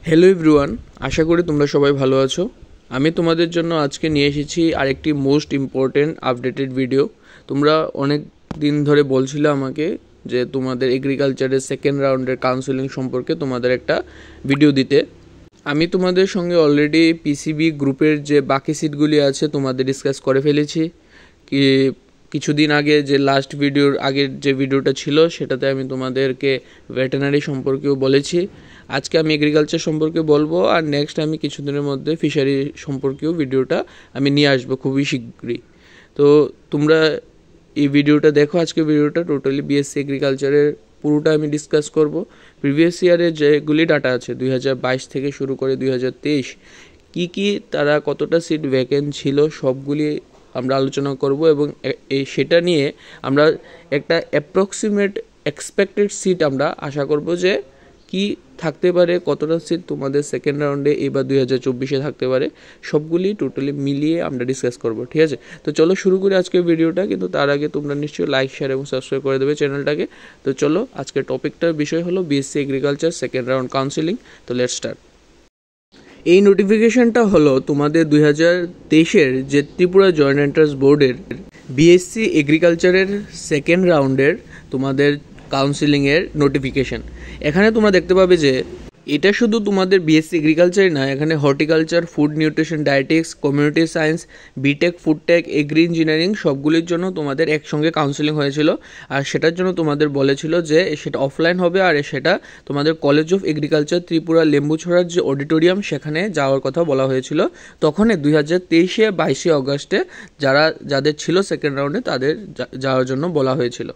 Hello everyone, আশা করি তোমরা সবাই ভালো আছো। আমি তোমাদের জন্য আজকে নিয়ে এসেছি আরেকটি মোস্ট ইম্পর্টেন্ট আপডেটেড ভিডিও। তোমরা অনেক দিন ধরে বলছিলে আমাকে যে তোমাদের এগ্রিকালচারের সেকেন্ড রাউন্ডের কাউন্সেলিং সম্পর্কে তোমাদের একটা ভিডিও দিতে। আমি তোমাদের সঙ্গে অলরেডি পিসিবি গ্রুপের যে বাকি সিটগুলি আছে তোমাদের ডিসকাস করে ফেলেছি। কিছুদিন আগে যে লাস্ট ভিডিওর আগের যে ভিডিওটা ছিল সেটাতে আমি তোমাদেরকে ভেটেরিনারি সম্পর্কেও বলেছি। আজকে আমি এগ্রিকালচার সম্পর্কে বলবো, আর নেক্সট আমি কিছুদিনের মধ্যে ফিশারি সম্পর্কেও ভিডিওটা আমি নিয়ে আসবো খুবই শীঘ্রই। তো তোমরা এই ভিডিওটা দেখো। আজকে ভিডিওটা টোটালি বিএসসি এগ্রিকালচারের পুরোটা আমি ডিসকাস করব। প্রিভিয়াস ইয়ারের যেগুলি ডাটা আছে 2022 থেকে শুরু করে 2023 কি তারা কতটা সিট ভ্যাকেন্ট ছিল সবগুলি আমরা আলোচনা করব, এবং সেটা নিয়ে আমরা একটা অ্যাপ্রক্সিমেট এক্সপেক্টেড সিট আমরা আশা করব যে কি থাকতে পারে, কতটা সিট তোমাদের সেকেন্ড রাউন্ডে এবার 2024 থাকতে পারে, সবগুলি টোটালি মিলিয়ে আমরা ডিসকাস করব। ঠিক আছে, তো চলো শুরু করি আজকের ভিডিওটা। কিন্তু তার আগে তোমরা নিশ্চয়ই লাইক, শেয়ার এবং সাবস্ক্রাইব করে দেবে চ্যানেলটাকে। তো চলো, আজকের টপিকটার বিষয় হলো BSc agriculture second round counselling. তো লেটস স্টার্ট। এই নোটিফিকেশনটা হলো তোমাদের 2023-এর যে ত্রিপুরা জয়েন্ট এন্ট্রান্স বোর্ডের বিএসসি এগ্রিকালচারের সেকেন্ড রাউন্ডের তোমাদের কাউন্সেলিংয়ের নোটিফিকেশন। এখানে তোমরা দেখতে পাবে যে এটা শুধু তোমাদের বিএসসি এগ্রিকালচারই না, এখানে horticulture, food nutrition, dietetics, community science, BTech, food tech, agri engineering সবগুলির জন্য তোমাদের একসঙ্গে কাউন্সেলিং হয়েছিল। আর সেটার জন্য তোমাদের বলেছিল যে সেটা অফলাইন হবে, আর সেটা তোমাদের কলেজ অফ এগ্রিকালচার ত্রিপুরা লেম্বুছড়ার যে অডিটোরিয়াম সেখানে যাওয়ার কথা বলা হয়েছিল। তখন 2023-22 অগস্টে যাদের ছিল সেকেন্ড রাউন্ডে তাদের যাওয়ার জন্য বলা হয়েছিল।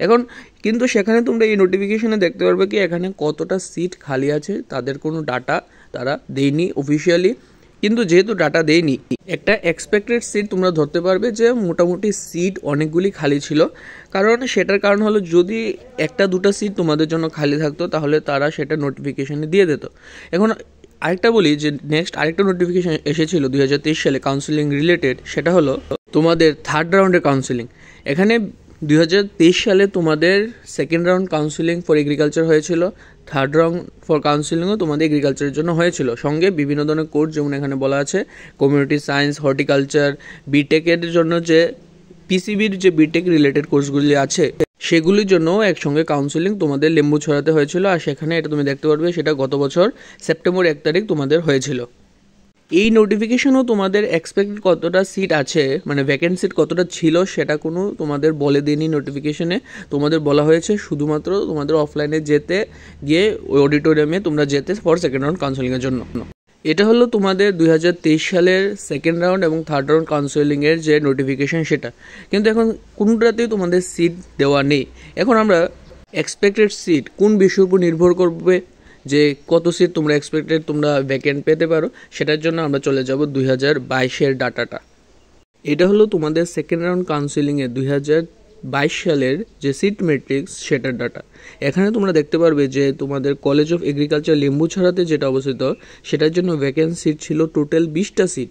এখন কিন্তু সেখানে তোমরা এই নোটিফিকেশনে দেখতে পারবে কি এখানে কতটা সিট খালি আছে তাদের কোনো ডাটা তারা দেয়নি অফিসিয়ালি। কিন্তু যেহেতু ডাটা দেয়নি, একটা এক্সপেক্টেড সিট তোমরা ধরতে পারবে যে মোটামুটি সিট অনেকগুলি খালি ছিল। কারণ সেটার কারণ হলো যদি একটা দুটো সিট তোমাদের জন্য খালি থাকতো তাহলে তারা সেটা নোটিফিকেশনে দিয়ে দিত। এখন আরেকটা বলি যে নেক্সট আরেকটা নোটিফিকেশন এসেছিল 2023 সালে কাউন্সেলিং রিলেটেড, সেটা হলো তোমাদের থার্ড রাউন্ডের কাউন্সেলিং। এখানে 2023 সালে তোমাদের second round counselling for agriculture হয়েছিল, থার্ড রাউন্ড ফর কাউন্সেলিংও তোমাদের এগ্রিকালচারের জন্য হয়েছিল। সঙ্গে বিভিন্ন ধরনের কোর্স, যেমন এখানে বলা আছে কমিউনিটি সায়েন্স, হর্টিকালচার, বিটেকের জন্য যে পিসিবির যে বিটেক রিলেটেড কোর্সগুলি আছে সেগুলির জন্য একসঙ্গে কাউন্সেলিং তোমাদের লেম্বুছড়াতে হয়েছিল। আর সেখানে এটা তুমি দেখতে পারবে সেটা গত বছর সেপ্টেম্বর 1 তারিখ তোমাদের হয়েছিল। এই নোটিফিকেশনও তোমাদের এক্সপেক্টেড কতটা সিট আছে, মানে ভ্যাকেন্ট সিট কতটা ছিল সেটা কোনো তোমাদের বলে দেয়নি নোটিফিকেশনে। তোমাদের বলা হয়েছে শুধুমাত্র তোমাদের অফলাইনে যেতে গিয়ে ওই অডিটোরিয়ামে তোমরা যেতে ফর সেকেন্ড রাউন্ড কাউন্সেলিংয়ের জন্য। এটা হলো তোমাদের 2023 সালের সেকেন্ড রাউন্ড এবং থার্ড রাউন্ড কাউন্সেলিংয়ের যে নোটিফিকেশন সেটা। কিন্তু এখন কোনটাতেই তোমাদের সিট দেওয়া নেই। এখন আমরা এক্সপেক্টেড সিট কোন বিষয়ের উপর নির্ভর করবে যে কত সিট তোমরা এক্সপেক্টেড তোমরা ভ্যাকেন্ট পেতে পারো, সেটার জন্য আমরা চলে যাব 2022-এর ডাটাটা। এটা হলো তোমাদের সেকেন্ড রাউন্ড কাউন্সেলিংয়ে 2022 সালের যে সিট ম্যাট্রিক্স সেটার ডাটা। এখানে তোমরা দেখতে পারবে যে তোমাদের কলেজ অফ এগ্রিকালচার লেম্বুছড়াতে যেটা অবস্থিত সেটার জন্য ভ্যাকেন্ট সিট ছিল টোটাল 20টা সিট,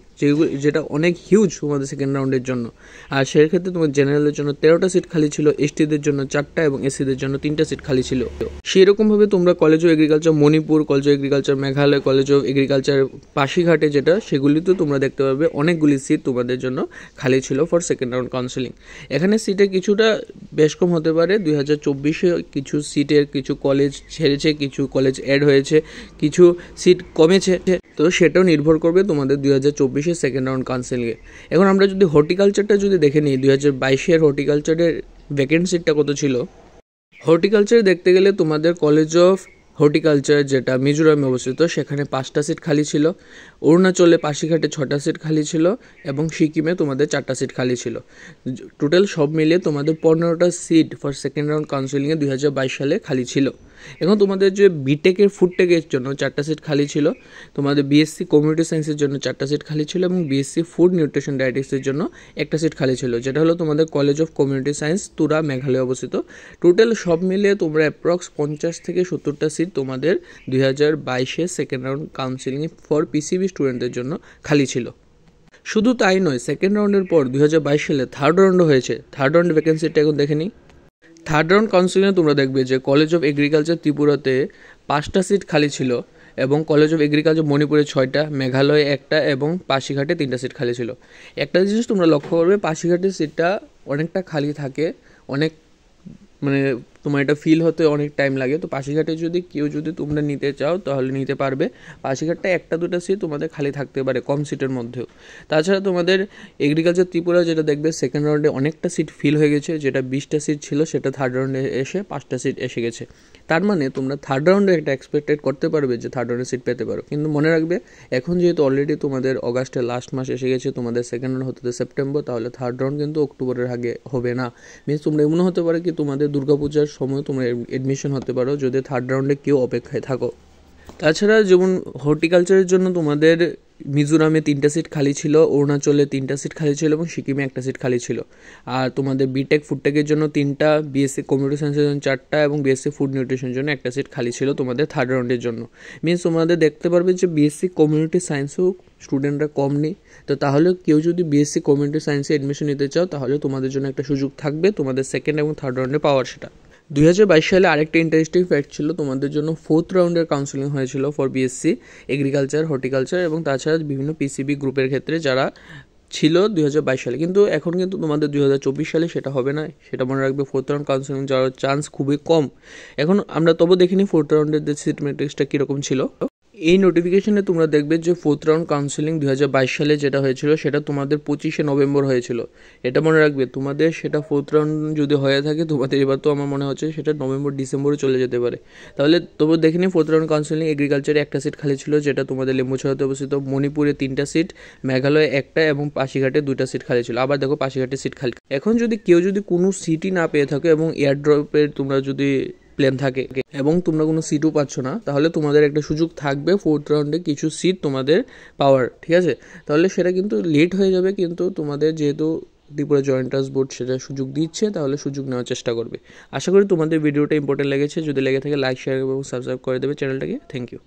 যেটা অনেক হিউজ তোমাদের সেকেন্ড রাউন্ডের জন্য। আর সেক্ষেত্রে তোমার জেনারেলের জন্য 13টা সিট খালি ছিল, এসটিদের জন্য 4টা এবং এসসিদের জন্য 3টা সিট খালি ছিল। সেরকমভাবে তোমরা college of agriculture Manipur, college of agriculture Meghalaya, college of agriculture পাশিঘাটে যেটা সেগুলিতেও তোমরা দেখতে পাবে অনেকগুলি সিট তোমাদের জন্য খালি ছিল ফর সেকেন্ড রাউন্ড কাউন্সেলিং। এখানে সিটে কিছুটা বেশ কম হতে পারে। 2024-এ কিছু সিটের কিছু কলেজ ছেড়েছে, কিছু কলেজ অ্যাড হয়েছে, কিছু সিট কমেছে। তো সেটাও নির্ভর করবে তোমাদের 2024-এর সেকেন্ড রাউন্ড কাউন্সেলিংয়ে। এখন আমরা যদি হর্টিকালচারটা যদি দেখে নিই, 2022-এর হর্টিকালচারের ভ্যাকেন্ট সিটটা কত ছিল। হর্টিকালচার দেখতে গেলে তোমাদের কলেজ অফ হর্টিকালচার যেটা মিজোরামে অবস্থিত সেখানে 5টা সিট খালি ছিল, অরুণাচলে পাশিঘাটে 6টা সিট খালি ছিল এবং সিকিমে তোমাদের 4টা সিট খালি ছিল। টোটাল সব মিলিয়ে তোমাদের 15টা সিট ফর সেকেন্ড রাউন্ড কাউন্সেলিংয়ে 2022 সালে খালি ছিল। এখন তোমাদের যে বিটেকের ফুড টেকের জন্য 4টা সিট খালি ছিল, তোমাদের বিএসসি কমিউনিটি সায়েন্সের জন্য 4টা সিট খালি ছিল এবং বিএসসি ফুড নিউট্রিশন ডায়েটিক্সের জন্য 1টা সিট খালি ছিল, যেটা হলো তোমাদের কলেজ অফ কমিউনিটি সায়েন্স তুরা মেঘালয় অবস্থিত। টোটাল সব মিলিয়ে তোমরা অ্যাপ্রক্স 50 থেকে 70টা সিট তোমাদের 2022-এর second round counselling for PCB স্টুডেন্টদের জন্য খালি ছিল। শুধু তাই নয়, সেকেন্ড রাউন্ডের পর 2022 সালে থার্ড রাউন্ডও হয়েছে। থার্ড রাউন্ড ভ্যাকেন্সিটা এখন দেখে নিই। থার্ড রাউন্ড কাউন্সেলিংয়ে তোমরা দেখবে যে কলেজ অফ এগ্রিকালচার ত্রিপুরাতে 5টা সিট খালি ছিল এবং কলেজ অফ এগ্রিকালচার মণিপুরে 6টা, মেঘালয়ে 1টা এবং পাশিঘাটে 3টা সিট খালি ছিল। একটা জিনিস তোমরা লক্ষ্য করবে, পাশিঘাটের সিটটা অনেকটা খালি থাকে, অনেক মানে তোমার এটা ফিল হতে অনেক টাইম লাগে। তো পাশিঘাটে যদি তোমরা নিতে চাও তাহলে নিতে পারবে। পাশিঘাটটা 1টা-2টা সিট তোমাদের খালি থাকতে পারে কম সিটের মধ্যেও। তাছাড়া তোমাদের এগ্রিকালচার ত্রিপুরা যেটা দেখবে সেকেন্ড রাউন্ডে অনেকটা সিট ফিল হয়ে গেছে, যেটা 20টা সিট ছিল সেটা থার্ড রাউন্ডে এসে 5টা সিট এসে গেছে। তার মানে তোমরা থার্ড রাউন্ডে একটা এক্সপেক্টেড করতে পারবে যে থার্ড রাউন্ডে সিট পেতে পারো। কিন্তু মনে রাখবে এখন যেহেতু অলরেডি তোমাদের অগাস্টের লাস্ট মাস এসে গেছে, তোমাদের সেকেন্ড রাউন্ড হতে সেপ্টেম্বর, তাহলে থার্ড রাউন্ড কিন্তু অক্টোবরের আগে হবে না। মিনস তোমরা এমন হতে পারে কি তোমাদের দুর্গাপূজার সময় তোমরা এডমিশন হতে পারো যদি থার্ড রাউন্ডে কেউ অপেক্ষায় থাকো। তাছাড়া যেমন হর্টিকালচারের জন্য তোমাদের মিজোরামে 3টা সিট খালি ছিল, অরুণাচলে 3টা সিট খালি ছিল এবং সিকিমে 1টা সিট খালি ছিল। আর তোমাদের বিটেক ফুডটেকের জন্য 3টা, বিএসসি কম্পিউটার সায়েন্সের জন্য 4টা এবং বিএসসি ফুড নিউট্রিশনের জন্য 1টা সিট খালি ছিল তোমাদের থার্ড রাউন্ডের জন্য। মিনস তোমাদের দেখতে পারবে যে বিএসসি কমিউনিটি সায়েন্সেও স্টুডেন্টরা কম নেই। তো তাহলে কেউ যদি বিএসসি কমিউনিটি সায়েন্সে এডমিশন নিতে চাও তাহলে তোমাদের জন্য একটা সুযোগ থাকবে তোমাদের সেকেন্ড এবং থার্ড রাউন্ডে পাওয়ার। সেটা 2022 সালে আরেকটা ইন্টারেস্টিং ফ্যাক্ট ছিল, তোমাদের জন্য 4th রাউন্ডের কাউন্সেলিং হয়েছিল ফর বিএসসি এগ্রিকালচার, হর্টিকালচার এবং তাছাড়া বিভিন্ন পিসিবি গ্রুপের ক্ষেত্রে যারা ছিল 2022 সালে। কিন্তু এখন কিন্তু তোমাদের 2024 সালে সেটা হবে না, সেটা মনে রাখবে। 4th রাউন্ড কাউন্সেলিং যাওয়ার চান্স খুবই কম। এখন আমরা তবু দেখিনি 4th রাউন্ডের সিট ম্যাট্রিক্সটা কীরকম ছিল। এই নোটিফিকেশনে তোমরা দেখবে যে 4th রাউন্ড কাউন্সেলিং 2022 সালে যেটা হয়েছিল সেটা তোমাদের 25শে নভেম্বর হয়েছিল। এটা মনে রাখবে, তোমাদের সেটা 4th রাউন্ড যদি হয়ে থাকে তোমাদের এবার তো আমার মনে হচ্ছে সেটা নভেম্বর-ডিসেম্বরে চলে যেতে পারে। তাহলে তবু দেখিনি 4th রাউন্ড কাউন্সেলিং এগ্রিকালচারে 1টা সিট খালি ছিল, যেটা তোমাদের লেম্বুছড়াতে অবস্থিত। মণিপুরে 3টা সিট, মেঘালয়ে 1টা এবং পাশিঘাটে 2টা সিট খালি ছিল। আবার দেখো পাশিঘাটে সিট খালি। এখন যদি কেউ কোনো সিটই না পেয়ে থাকে এবং এয়ারড্রপের তোমরা যদি প্ল্যান থাকে এবং তোমরা কোনো সিটও পাচ্ছ না, তাহলে তোমাদের একটা সুযোগ থাকবে 4th রাউন্ডে কিছু সিট তোমাদের পাওয়ার, ঠিক আছে? তাহলে সেটা কিন্তু লেট হয়ে যাবে, কিন্তু তোমাদের যেহেতু ত্রিপুরা জয়েন্টার্স বোর্ড সেটা সুযোগ দিচ্ছে তাহলে সুযোগ নেওয়ার চেষ্টা করবে। আশা করি তোমাদের ভিডিওটা ইম্পর্টেন্ট লেগেছে। যদি লেগে থাকে লাইক, শেয়ার এবং সাবস্ক্রাইব করে দেবে চ্যানেলটাকে। Thank you.